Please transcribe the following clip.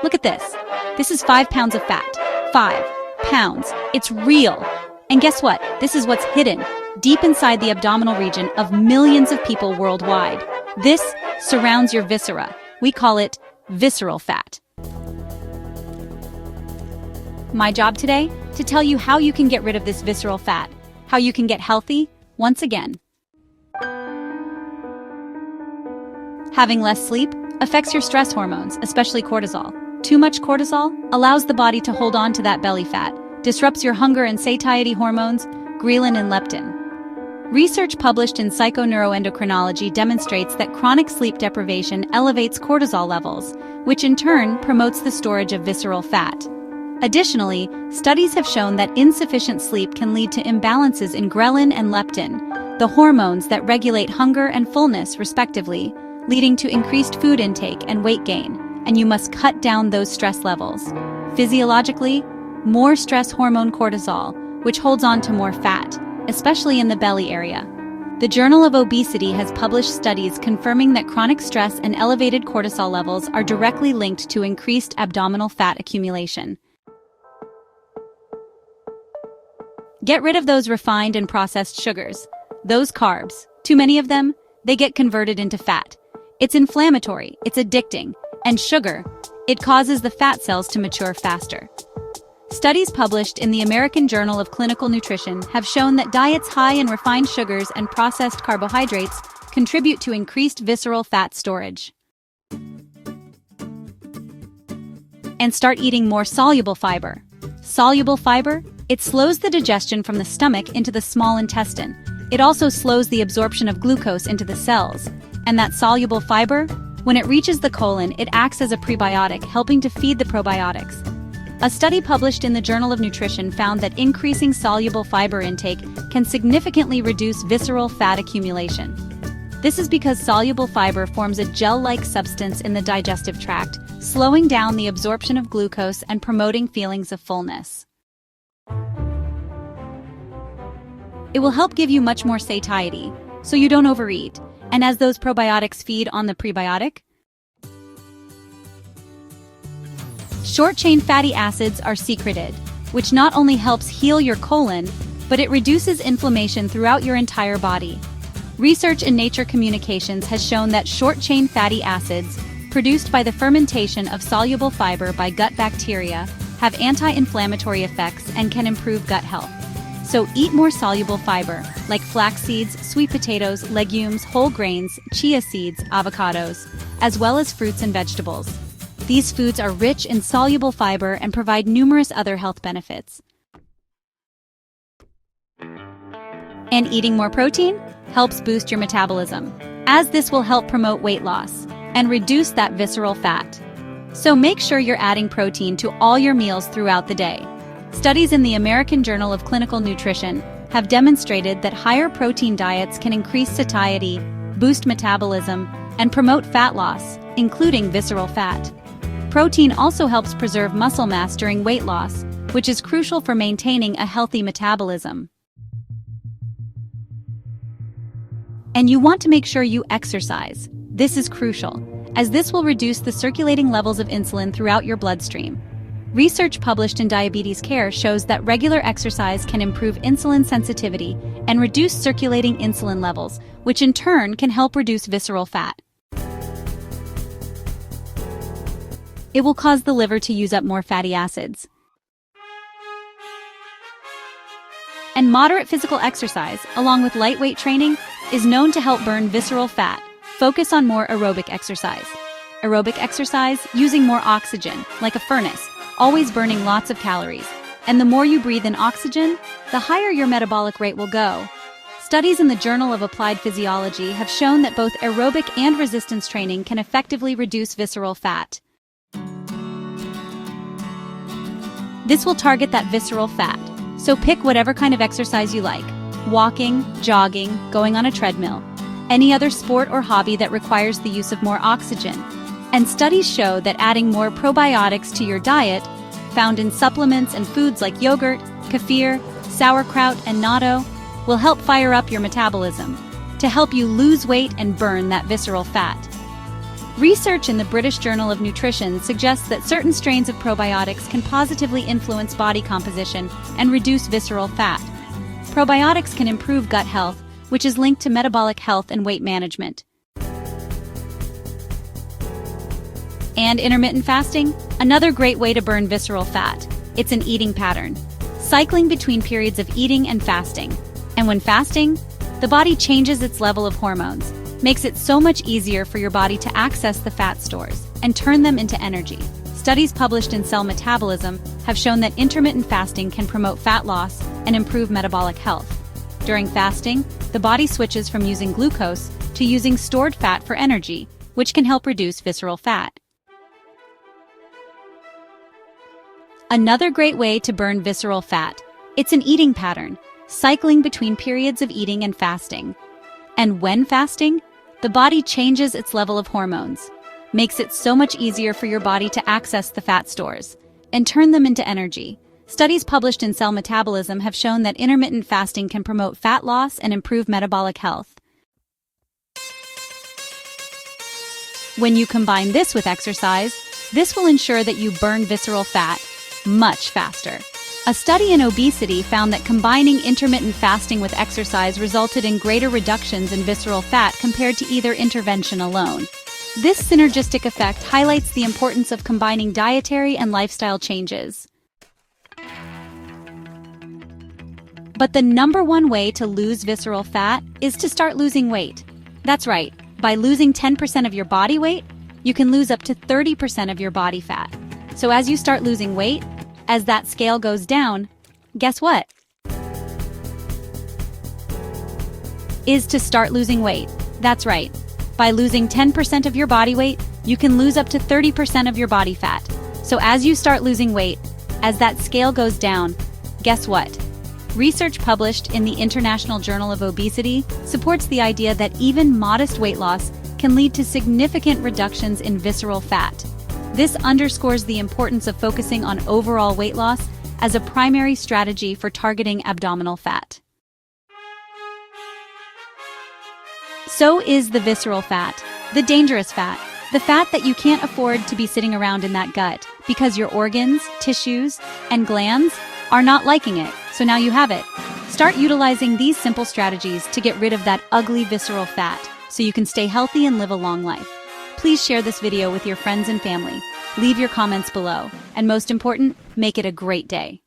Look at this. This is 5 pounds of fat. 5 pounds. It's real. And guess what? This is what's hidden deep inside the abdominal region of millions of people worldwide. This surrounds your viscera. We call it visceral fat. My job today? To tell you how you can get rid of this visceral fat, how you can get healthy once again. Having less sleep affects your stress hormones, especially cortisol. Too much cortisol allows the body to hold on to that belly fat, disrupts your hunger and satiety hormones, ghrelin and leptin. Research published in Psychoneuroendocrinology demonstrates that chronic sleep deprivation elevates cortisol levels, which in turn promotes the storage of visceral fat. Additionally, studies have shown that insufficient sleep can lead to imbalances in ghrelin and leptin, the hormones that regulate hunger and fullness, respectively, leading to increased food intake and weight gain, and you must cut down those stress levels. Physiologically, more stress hormone cortisol, which holds on to more fat, especially in the belly area. The Journal of Obesity has published studies confirming that chronic stress and elevated cortisol levels are directly linked to increased abdominal fat accumulation. Get rid of those refined and processed sugars. Those carbs, too many of them, they get converted into fat. It's inflammatory, it's addicting, and sugar, it causes the fat cells to mature faster. Studies published in the American Journal of Clinical Nutrition have shown that diets high in refined sugars and processed carbohydrates contribute to increased visceral fat storage. And start eating more soluble fiber. Soluble fiber? It slows the digestion from the stomach into the small intestine. It also slows the absorption of glucose into the cells. And that soluble fiber? When it reaches the colon, it acts as a prebiotic, helping to feed the probiotics. A study published in the Journal of Nutrition found that increasing soluble fiber intake can significantly reduce visceral fat accumulation. This is because soluble fiber forms a gel-like substance in the digestive tract, slowing down the absorption of glucose and promoting feelings of fullness. It will help give you much more satiety, so you don't overeat, and as those probiotics feed on the prebiotic. Short-chain fatty acids are secreted, which not only helps heal your colon, but it reduces inflammation throughout your entire body. Research in Nature Communications has shown that short-chain fatty acids, produced by the fermentation of soluble fiber by gut bacteria, have anti-inflammatory effects and can improve gut health. So eat more soluble fiber, like flax seeds, sweet potatoes, legumes, whole grains, chia seeds, avocados, as well as fruits and vegetables. These foods are rich in soluble fiber and provide numerous other health benefits. And eating more protein helps boost your metabolism, as this will help promote weight loss and reduce that visceral fat. So make sure you're adding protein to all your meals throughout the day. Studies in the American Journal of Clinical Nutrition have demonstrated that higher protein diets can increase satiety, boost metabolism, and promote fat loss, including visceral fat. Protein also helps preserve muscle mass during weight loss, which is crucial for maintaining a healthy metabolism. And you want to make sure you exercise. This is crucial, as this will reduce the circulating levels of insulin throughout your bloodstream. Research published in Diabetes Care shows that regular exercise can improve insulin sensitivity and reduce circulating insulin levels, which in turn can help reduce visceral fat. It will cause the liver to use up more fatty acids. And moderate physical exercise, along with lightweight training, is known to help burn visceral fat. Focus on more aerobic exercise. Aerobic exercise, using more oxygen, like a furnace, always burning lots of calories. And the more you breathe in oxygen, the higher your metabolic rate will go. Studies in the Journal of Applied Physiology have shown that both aerobic and resistance training can effectively reduce visceral fat. This will target that visceral fat, so pick whatever kind of exercise you like. Walking, jogging, going on a treadmill, any other sport or hobby that requires the use of more oxygen. And studies show that adding more probiotics to your diet, found in supplements and foods like yogurt, kefir, sauerkraut, and natto, will help fire up your metabolism to help you lose weight and burn that visceral fat. Research in the British Journal of Nutrition suggests that certain strains of probiotics can positively influence body composition and reduce visceral fat. Probiotics can improve gut health, which is linked to metabolic health and weight management. And intermittent fasting? Another great way to burn visceral fat. It's an eating pattern, cycling between periods of eating and fasting. And when fasting, the body changes its level of hormones, makes it so much easier for your body to access the fat stores and turn them into energy. Studies published in Cell Metabolism have shown that intermittent fasting can promote fat loss and improve metabolic health. During fasting, the body switches from using glucose to using stored fat for energy, which can help reduce visceral fat. Another great way to burn visceral fat. It's an eating pattern, cycling between periods of eating and fasting. And when fasting, the body changes its level of hormones, makes it so much easier for your body to access the fat stores and turn them into energy. Studies published in Cell Metabolism have shown that intermittent fasting can promote fat loss and improve metabolic health. When you combine this with exercise, this will ensure that you burn visceral fat much faster. A study in obesity found that combining intermittent fasting with exercise resulted in greater reductions in visceral fat compared to either intervention alone. This synergistic effect highlights the importance of combining dietary and lifestyle changes. But the #1 way to lose visceral fat is to start losing weight. That's right, by losing 10% of your body weight, you can lose up to 30% of your body fat. So as you start losing weight, as that scale goes down, guess what? Is to start losing weight. That's right. By losing 10% of your body weight, you can lose up to 30% of your body fat. So as you start losing weight, as that scale goes down, guess what? Research published in the International Journal of Obesity supports the idea that even modest weight loss can lead to significant reductions in visceral fat. This underscores the importance of focusing on overall weight loss as a primary strategy for targeting abdominal fat. So is the visceral fat, the dangerous fat, the fat that you can't afford to be sitting around in that gut because your organs, tissues, and glands are not liking it. So now you have it. Start utilizing these simple strategies to get rid of that ugly visceral fat so you can stay healthy and live a long life. Please share this video with your friends and family. Leave your comments below. And most important, make it a great day.